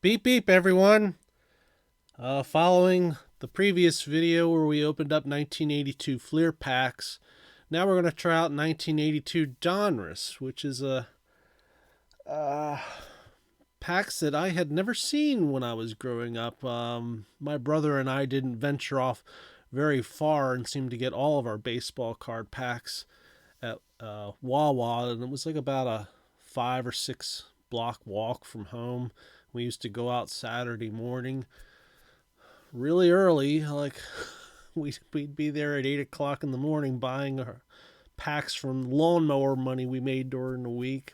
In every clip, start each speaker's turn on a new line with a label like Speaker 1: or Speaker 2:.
Speaker 1: Beep beep everyone. Following the previous video where we opened up 1982 Fleer packs, now we're going to try out 1982 Donruss, which is a packs that I had never seen when I was growing up. My brother and I didn't venture off very far and seemed to get all of our baseball card packs at Wawa, and it was like about a 5 or 6 block walk from home. We used to go out Saturday morning really early, like we'd be there at 8 o'clock in the morning buying our packs from lawnmower money we made during the week.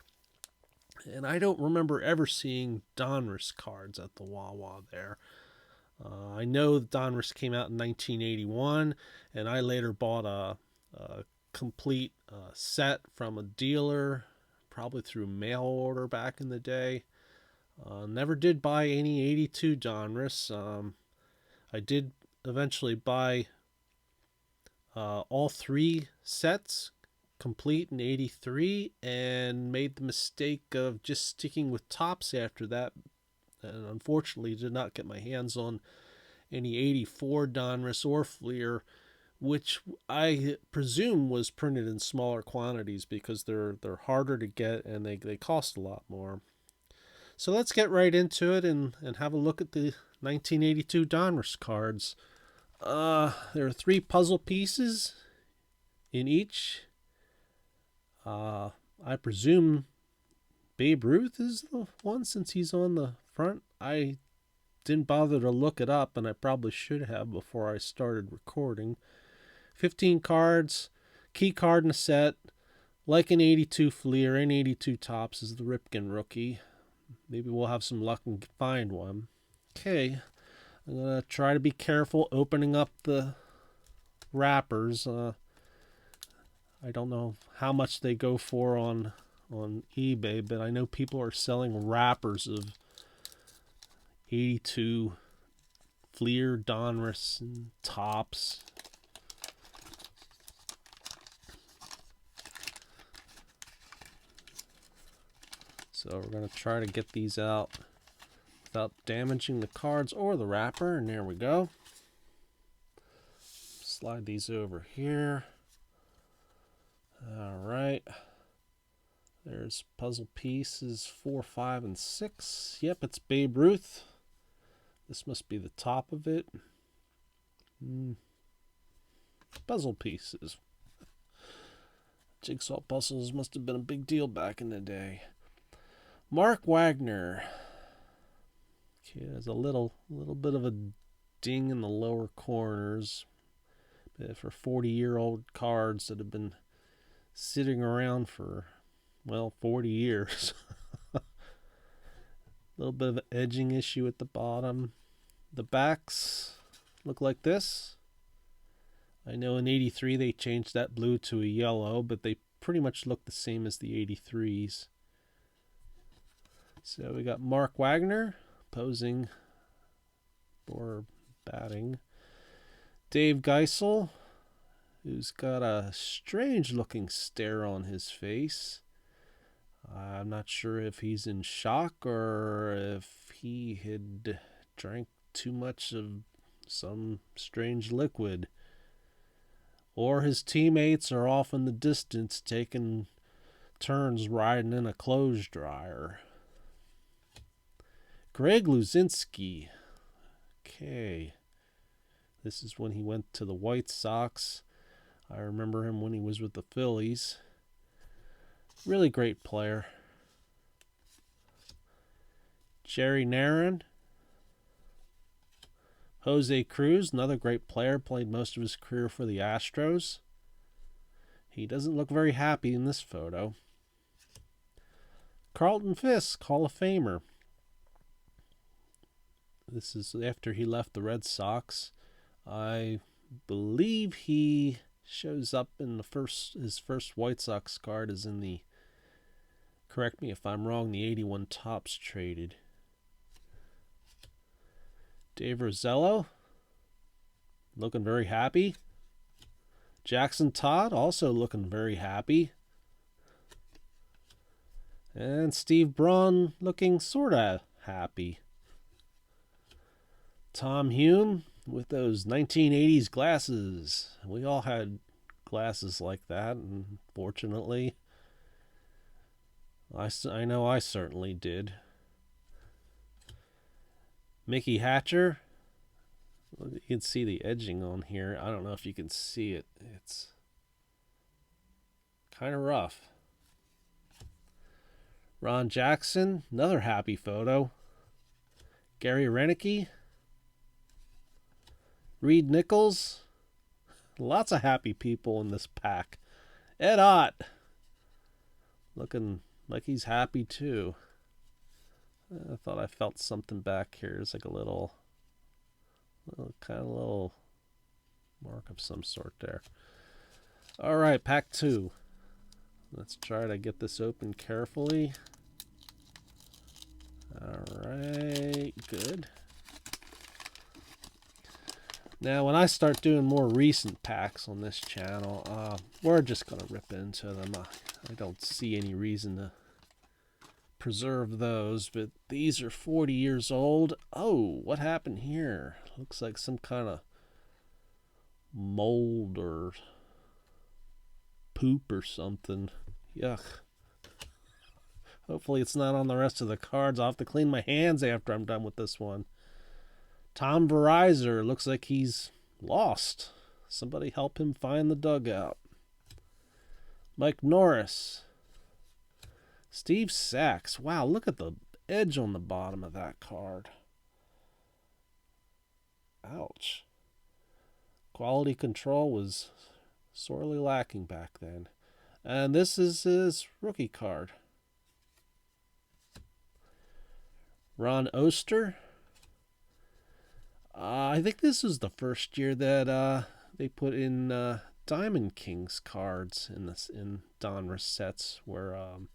Speaker 1: And I don't remember ever seeing Donruss cards at the Wawa there. I know that Donruss came out in 1981, and I later bought a complete set from a dealer, probably through mail order back in the day. Never did buy any 82 Donruss. I did eventually buy all three sets complete in 83 and made the mistake of just sticking with tops after that, and unfortunately did not get my hands on any 84 Donruss or Fleer, which I presume was printed in smaller quantities because they're harder to get and they cost a lot more. So let's get right into it and have a look at the 1982 Donruss cards. There are 3 puzzle pieces in each. I presume Babe Ruth is the one since he's on the front. I didn't bother to look it up, and I probably should have before I started recording. 15 cards, key card in a set, like an 82 Fleer and 82 Tops is the Ripken rookie. Maybe we'll have some luck and find one. Okay, I'm going to try to be careful opening up the wrappers. I don't know how much they go for on eBay, but I know people are selling wrappers of 82 Fleer, Donruss, and Tops. So we're going to try to get these out without damaging the cards or the wrapper. And there we go. Slide these over here. All right. There's puzzle pieces 4, 5, and 6. Yep, it's Babe Ruth. This must be the top of it. Puzzle pieces. Jigsaw puzzles must have been a big deal back in the day. Mark Wagner. Okay, there's a little bit of a ding in the lower corners. But for 40-year-old cards that have been sitting around for, 40 years. A little bit of an edging issue at the bottom. The backs look like this. I know in 83 they changed that blue to a yellow, but they pretty much look the same as the 83s. So we got Mark Wagner posing for batting. Dave Geisel, who's got a strange looking stare on his face. I'm not sure if he's in shock or if he had drank too much of some strange liquid. Or his teammates are off in the distance taking turns riding in a clothes dryer. Greg Lucinski. Okay. This is when he went to the White Sox. I remember him when he was with the Phillies. Really great player. Jerry Narron. Jose Cruz, another great player, played most of his career for the Astros. He doesn't look very happy in this photo. Carlton Fisk, Hall of Famer. This is after he left the Red Sox. I believe he shows up in his first White Sox card is in the, correct me if I'm wrong, the 81 Tops traded. Dave Rosello, looking very happy. Jackson Todd, also looking very happy. And Steve Braun looking sorta happy. Tom Hume with those 1980s glasses. We all had glasses like that, and fortunately, I know I certainly did. Mickey Hatcher. You can see the edging on here. I don't know if you can see it. It's kind of rough. Ron Jackson, another happy photo. Gary Renicky. Reed Nichols. Lots of happy people in this pack. Ed Ott. Looking like he's happy too. I thought I felt something back here. It's like a little mark of some sort there. All right, pack 2. Let's try to get this open carefully. All right, good. Now, when I start doing more recent packs on this channel, we're just going to rip into them. I don't see any reason to preserve those, but these are 40 years old. Oh, what happened here? Looks like some kind of mold or poop or something. Yuck. Hopefully it's not on the rest of the cards. I'll have to clean my hands after I'm done with this one. Tom Verizor, looks like he's lost. Somebody help him find the dugout. Mike Norris. Steve Sachs. Wow, look at the edge on the bottom of that card. Ouch. Quality control was sorely lacking back then. And this is his rookie card. Ron Oster. I think this is the first year that they put in Diamond Kings cards in Donruss sets, where an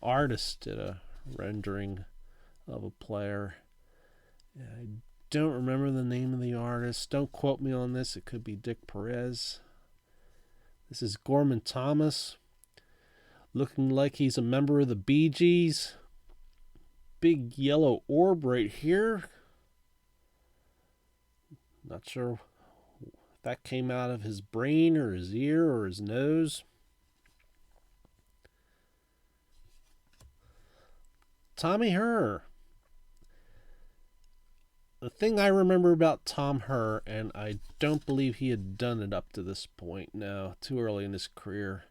Speaker 1: artist did a rendering of a player. I don't remember the name of the artist. Don't quote me on this. It could be Dick Perez. This is Gorman Thomas, looking like he's a member of the Bee Gees. Big yellow orb right here. Not sure if that came out of his brain or his ear or his nose. Tommy Herr. The thing I remember about Tom Herr, and I don't believe he had done it up to this point, no, too early in his career,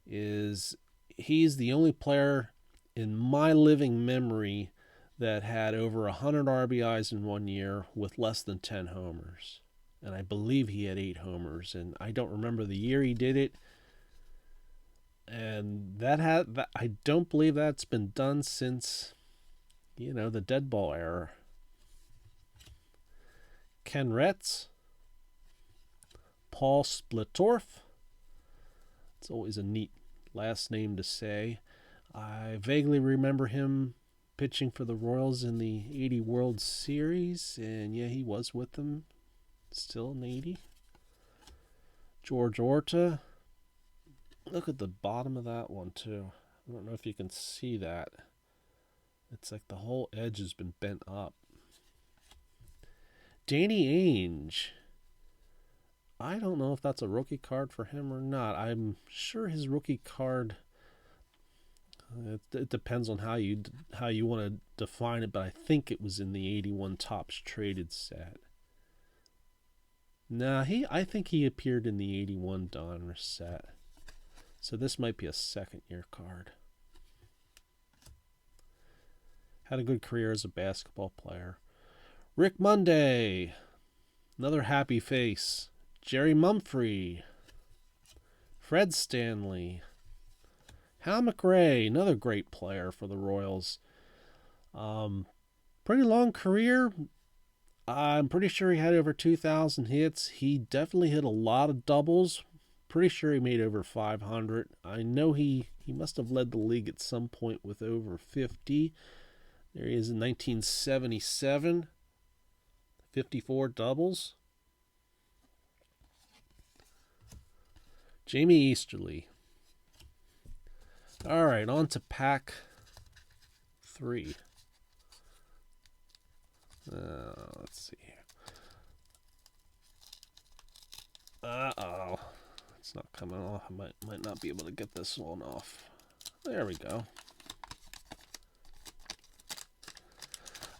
Speaker 1: is he's the only player in my living memory that had over 100 RBIs in one year with less than 10 homers. And I believe he had 8 homers, and I don't remember the year he did it. And I don't believe that's been done since, the dead ball era. Ken Retz. Paul Splitorf. It's always a neat last name to say. I vaguely remember him pitching for the Royals in the 80 World Series, and yeah, he was with them still in 80. George Orta. Look at the bottom of that one too. I don't know if you can see that. It's like the whole edge has been bent up. Danny Ainge. I don't know if that's a rookie card for him or not. I'm sure his rookie card, it depends on how you want to define it, but I think it was in the 81 Topps Traded set. Nah, I think he appeared in the 81 Donruss set. So this might be a second-year card. Had a good career as a basketball player. Rick Monday. Another happy face. Jerry Mumphrey. Fred Stanley. Hal McRae, another great player for the Royals. Pretty long career. I'm pretty sure he had over 2,000 hits. He definitely hit a lot of doubles. Pretty sure he made over 500. I know he must have led the league at some point with over 50. There he is in 1977. 54 doubles. Jamie Easterly. All right, on to pack 3. Let's see here. Uh-oh. It's not coming off. I might not be able to get this one off. There we go.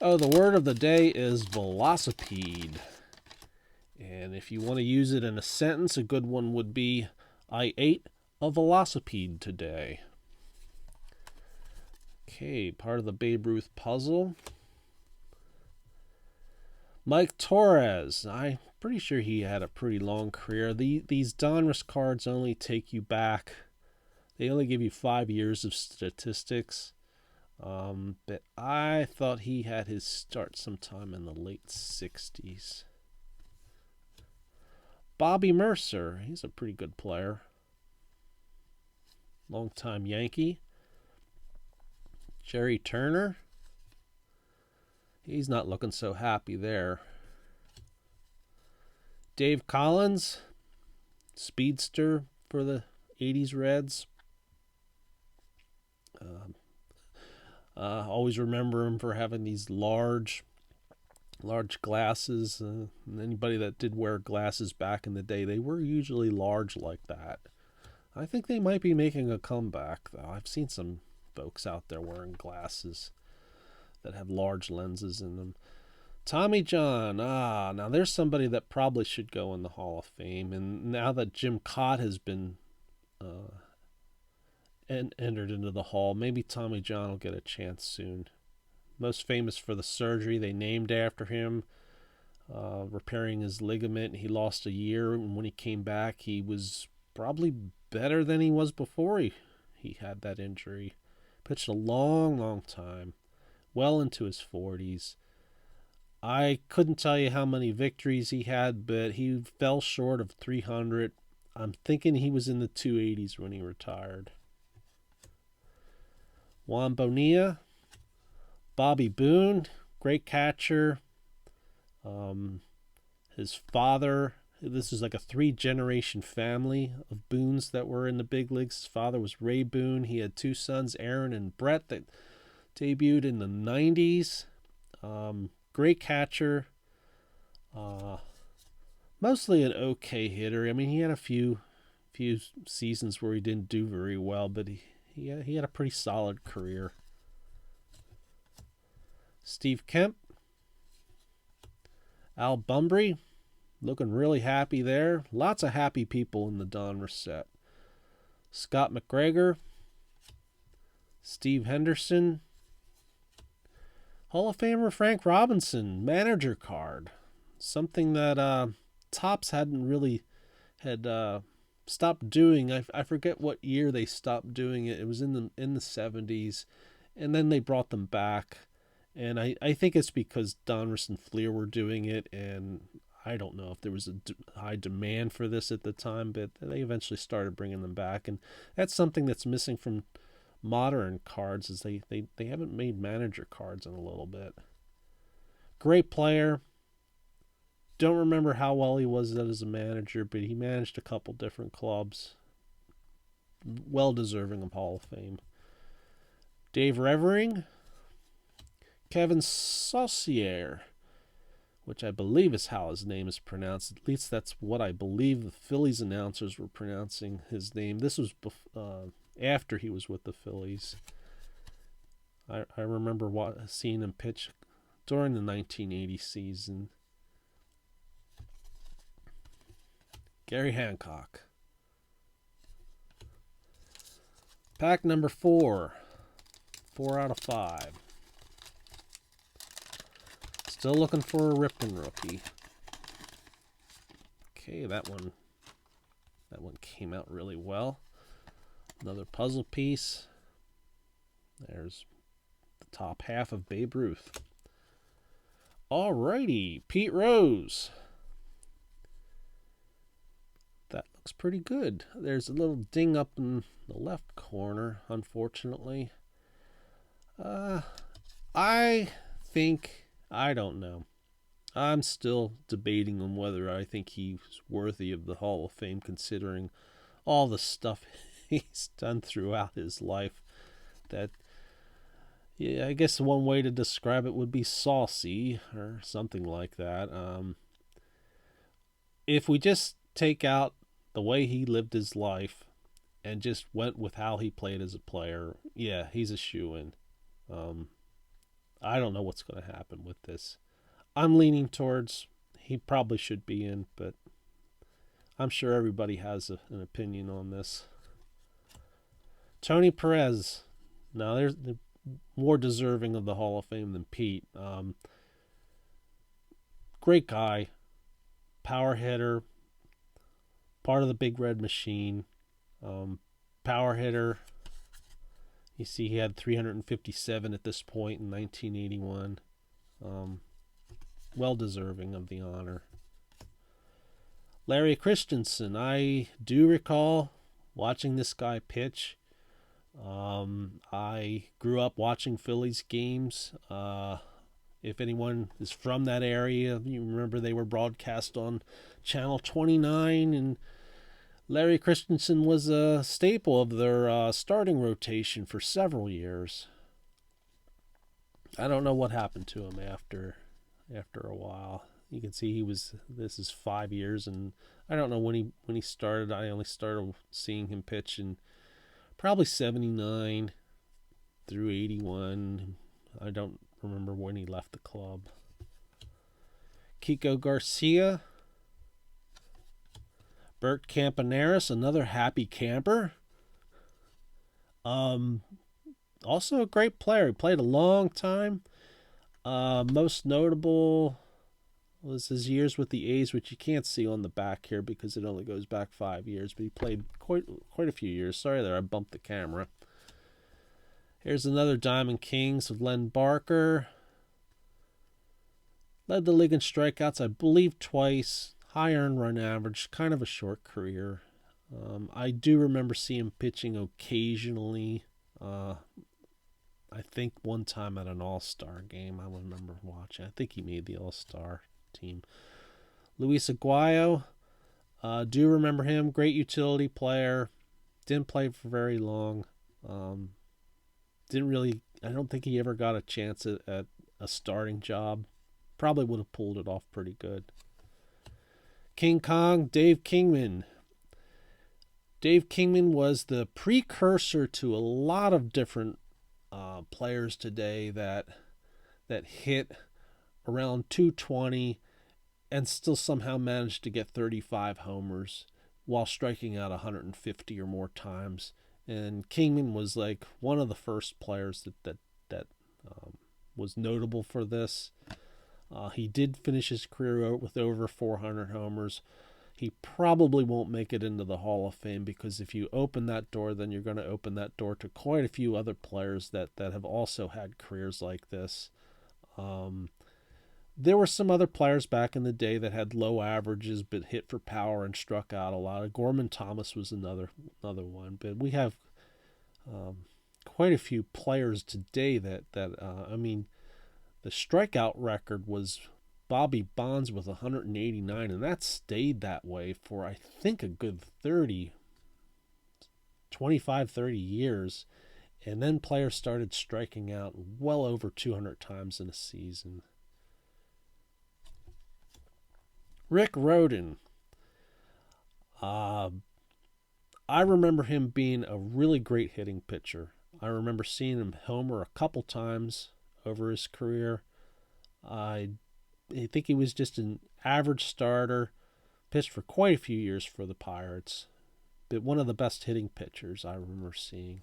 Speaker 1: Oh, the word of the day is velocipede. And if you want to use it in a sentence, a good one would be, I ate a velocipede today. Okay, part of the Babe Ruth puzzle. Mike Torres. I'm pretty sure he had a pretty long career. These Donruss cards only take you back. They only give you 5 years of statistics. But I thought he had his start sometime in the late 60s. Bobby Mercer. He's a pretty good player. Longtime Yankee. Jerry Turner. He's not looking so happy there. Dave Collins. Speedster for the 80s Reds. Always remember him for having these large glasses. And anybody that did wear glasses back in the day, they were usually large like that. I think they might be making a comeback, though. I've seen some folks out there wearing glasses that have large lenses in them. Tommy John. Now there's somebody that probably should go in the Hall of Fame. And now that Jim Cott has been entered into the Hall, maybe Tommy John will get a chance soon. Most famous for the surgery they named after him, repairing his ligament. He lost a year, and when he came back, he was probably better than he was before he had that injury. Pitched a long time, well into his 40s. I couldn't tell you how many victories he had, but he fell short of 300. I'm thinking he was in the 280s when he retired. Juan Bonilla. Bobby Boone, great catcher. His father, this is like a 3-generation family of Boones that were in the big leagues. His father was Ray Boone. He had 2 sons, Aaron and Brett, that debuted in the 90s. Great catcher. Mostly an okay hitter. I mean, he had a few seasons where he didn't do very well, but he had a pretty solid career. Steve Kemp. Al Bumbry. Looking really happy there. Lots of happy people in the Donruss set. Scott McGregor. Steve Henderson. Hall of Famer Frank Robinson, manager card. Something that Topps hadn't really stopped doing. I forget what year they stopped doing it. It was in the 70s, and then they brought them back. And I think it's because Donruss and Fleer were doing it, and I don't know if there was a high demand for this at the time, but they eventually started bringing them back. And that's something that's missing from modern cards, is they haven't made manager cards in a little bit. Great player. Don't remember how well he was as a manager, but he managed a couple different clubs. Well deserving of Hall of Fame. Dave Revering. Kevin Saucier, which I believe is how his name is pronounced. At least that's what I believe the Phillies announcers were pronouncing his name. This was after he was with the Phillies. I remember seeing him pitch during the 1980 season. Gary Hancock. Pack number 4. 4 out of 5. Still looking for a Ripken rookie. Okay, that one came out really well. Another puzzle piece. There's the top half of Babe Ruth. Alrighty, Pete Rose. That looks pretty good. There's a little ding up in the left corner, unfortunately. I don't know. I'm still debating on whether I think he's worthy of the Hall of Fame, considering all the stuff he's done throughout his life. That Yeah, I guess one way to describe it would be saucy or something like that. If we just take out the way he lived his life and just went with how he played as a player, yeah, he's a shoo-in. Um, I don't know what's going to happen with this. I'm leaning towards he probably should be in, but I'm sure everybody has an opinion on this. Tony Perez. Now, there's more deserving of the Hall of Fame than Pete. Great guy, power hitter, part of the Big Red Machine. Um, Power hitter. You see, he had 357 at this point in 1981. Well deserving of the honor. Larry Christensen. I do recall watching this guy pitch. I grew up watching Phillies games. If anyone is from that area, you remember they were broadcast on Channel 29, and Larry Christensen was a staple of their starting rotation for several years. I don't know what happened to him after a while. You can see this is 5 years, and I don't know when he started. I only started seeing him pitch in probably 79 through 81. I don't remember when he left the club. Kiko Garcia. Bert Campaneris, another happy camper. Also a great player. He played a long time. Most notable was his years with the A's, which you can't see on the back here because it only goes back 5 years, but he played quite a few years. Sorry there, I bumped the camera. Here's another Diamond Kings with Len Barker. Led the league in strikeouts, I believe, twice. High earned run average, kind of a short career. I do remember seeing him pitching occasionally. I think one time at an All-Star game I remember watching. I think he made the All-Star team. Luis Aguayo, do remember him. Great utility player. Didn't play for very long. I don't think he ever got a chance at a starting job. Probably would have pulled it off pretty good. King Kong, Dave Kingman. Dave Kingman was the precursor to a lot of different players today that hit around 220 and still somehow managed to get 35 homers while striking out 150 or more times. And Kingman was like one of the first players that was notable for this. He did finish his career with over 400 homers. He probably won't make it into the Hall of Fame because if you open that door, then you're going to open that door to quite a few other players that have also had careers like this. There were some other players back in the day that had low averages but hit for power and struck out a lot. Gorman Thomas was another one. But we have quite a few players today that the strikeout record was Bobby Bonds with 189, and that stayed that way for, I think, a good 25, 30 years. And then players started striking out well over 200 times in a season. Rick Rhoden. I remember him being a really great hitting pitcher. I remember seeing him homer a couple times over his career. I think he was just an average starter, pitched for quite a few years for the Pirates, but one of the best hitting pitchers I remember seeing.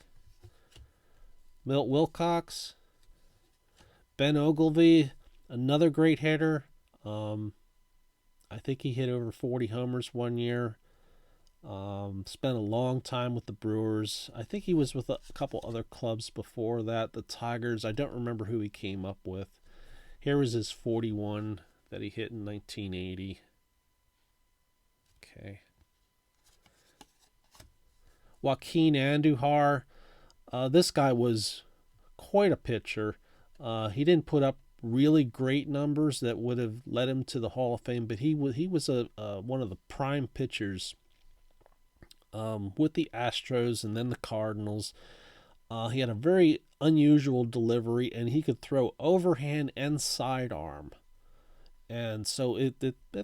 Speaker 1: Milt Wilcox, Ben Ogilvy, another great hitter. I think he hit over 40 homers one year. Spent a long time with the Brewers. I think he was with a couple other clubs before that. The Tigers, I don't remember who he came up with. Here was his 41 that he hit in 1980. Okay. Joaquin Anderhar. This guy was quite a pitcher. He didn't put up really great numbers that would have led him to the Hall of Fame, but he was one of the prime pitchers with the Astros and then the Cardinals. He had a very unusual delivery, and he could throw overhand and sidearm. And so it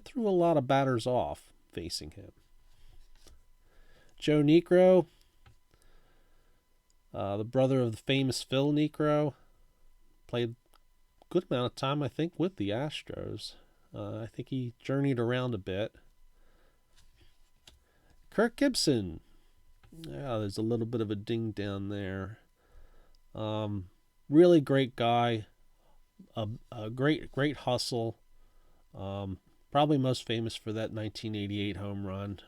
Speaker 1: threw a lot of batters off facing him. Joe Niekro, the brother of the famous Phil Niekro, played a good amount of time, I think, with the Astros. I think he journeyed around a bit. Kirk Gibson. Yeah, there's a little bit of a ding down there. Really great guy. A great hustle. Probably most famous for that 1988 home run.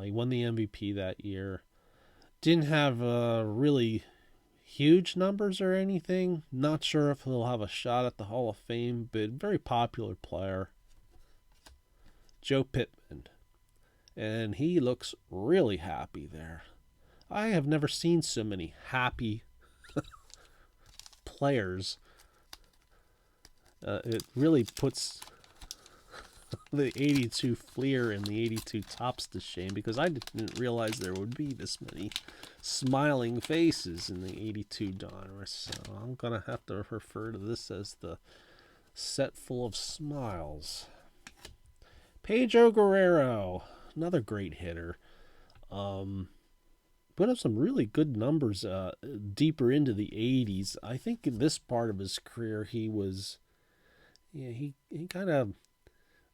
Speaker 1: He won the MVP that year. Didn't have really huge numbers or anything. Not sure if he'll have a shot at the Hall of Fame, but very popular player. Joe Pittman. And he looks really happy there. I have never seen so many happy players. It really puts the 82 Fleer and the 82 Tops to shame, because I didn't realize there would be this many smiling faces in the 82 Donruss. So I'm going to have to refer to this as the set full of smiles. Pedro Guerrero, another great hitter. Put up some really good numbers deeper into the 80s. I think in this part of his career he kind of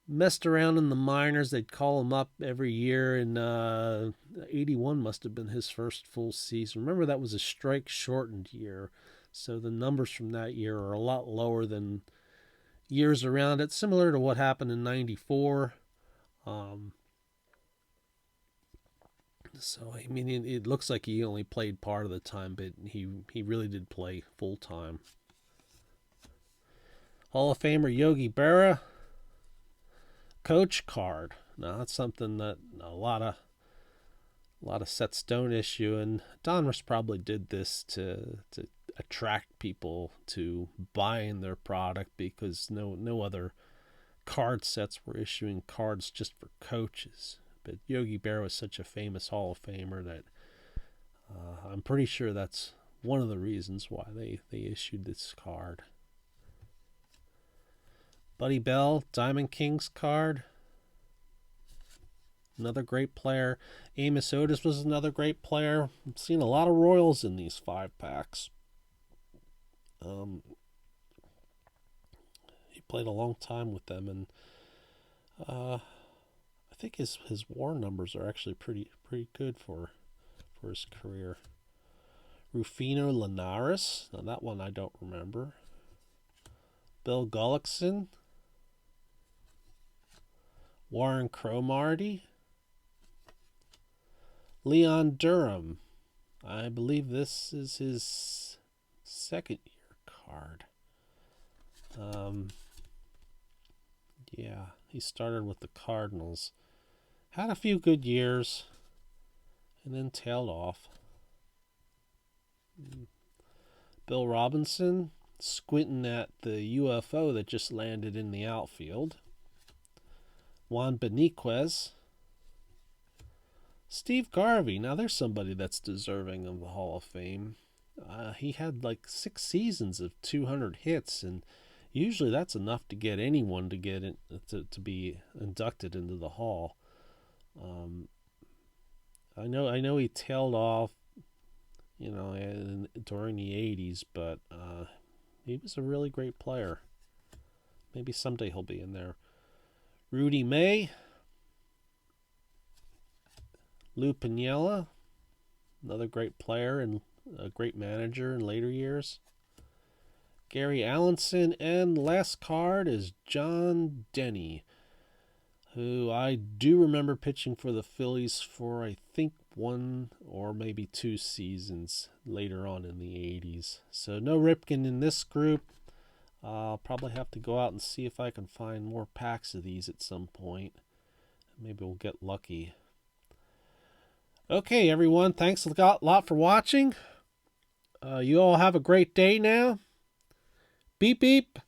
Speaker 1: messed around in the minors. They'd call him up every year, and 81 must have been his first full season. Remember, that was a strike-shortened year, so the numbers from that year are a lot lower than years around it, similar to what happened in 94. So, I mean, it looks like he only played part of the time, but he really did play full-time. Hall of Famer Yogi Berra. Coach card. Now, that's something that a lot of sets don't issue, and Donruss probably did this to attract people to buying their product, because no other card sets were issuing cards just for coaches. But Yogi Berra was such a famous Hall of Famer that I'm pretty sure that's one of the reasons why they issued this card. Buddy Bell, Diamond Kings card. Another great player. Amos Otis was another great player. I've seen a lot of Royals in these 5-packs. He played a long time with them, and I think his WAR numbers are actually pretty good for his career. Rufino Linares. Now that one I don't remember. Bill Gullickson. Warren Cromartie. Leon Durham. I believe this is his second year card. Yeah, he started with the Cardinals. Had a few good years, and then tailed off. Bill Robinson, squinting at the UFO that just landed in the outfield. Juan Baniquez. Steve Garvey. Now there's somebody that's deserving of the Hall of Fame. He had like 6 seasons of 200 hits, and usually that's enough to get anyone to get in, to be inducted into the Hall. I know he tailed off, during the 80s, but he was a really great player. Maybe someday he'll be in there. Rudy May. Lou Piniella, another great player and a great manager in later years. Gary Allenson, and last card is John Denny, who I do remember pitching for the Phillies for, I think, 1 or maybe 2 seasons later on in the 80s. So no Ripken in this group. I'll probably have to go out and see if I can find more packs of these at some point. Maybe we'll get lucky. Okay, everyone, thanks a lot for watching. You all have a great day now. Beep, beep.